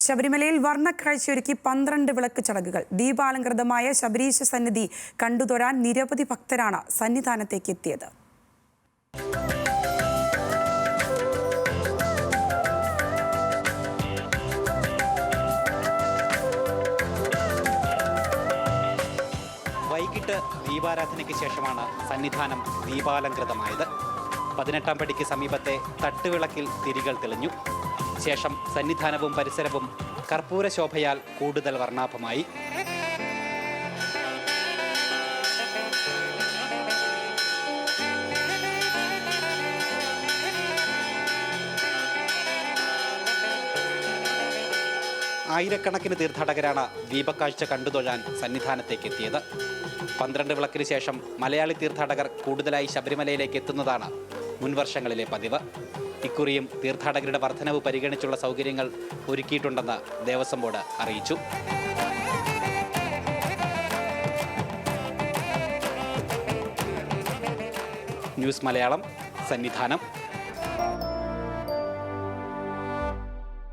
ശബരിമലയിൽ വർണ്ണക്കാഴ്ചയൊരുക്കി 12 വിളക്ക് ചടങ്ങുകൾ. ദീപാലങ്കൃതമായ ശബരീശ സന്നിധി കണ്ടുതൊഴാൻ നിരവധി ഭക്തരാണ് സന്നിധാനത്തേക്ക് എത്തിയത്. വൈകിട്ട് ദീപാരാധനയ്ക്ക് ശേഷമാണ് സന്നിധാനം ദീപാലങ്കൃതമായത്. 18-ാം പടിക്ക് സമീപത്തെ തട്ടുവിളക്കിൽ തിരികൾ തെളിഞ്ഞു. ശേഷം സന്നിധാനവും പരിസരവും കർപ്പൂര ശോഭയാൽ കൂടുതൽ വർണ്ണാഭമായി. ആയിരക്കണക്കിന് തീർത്ഥാടകരാണ് ദീപക്കാഴ്ച കണ്ടുതൊഴാൻ സന്നിധാനത്തേക്ക് എത്തിയത്. 12 വിളക്കിന് ശേഷം മലയാളി തീർത്ഥാടകർ കൂടുതലായി ശബരിമലയിലേക്ക് എത്തുന്നതാണ് മുൻവർഷങ്ങളിലെ പതിവ്. ഇക്കുറിയും തീർത്ഥാടകരുടെ വർധനവ് പരിഗണിച്ചുള്ള സൗകര്യങ്ങൾ ഒരുക്കിയിട്ടുണ്ടെന്ന് ദേവസ്വം ബോർഡ് അറിയിച്ചു. ന്യൂസ് മലയാളം, സന്നിധാനം.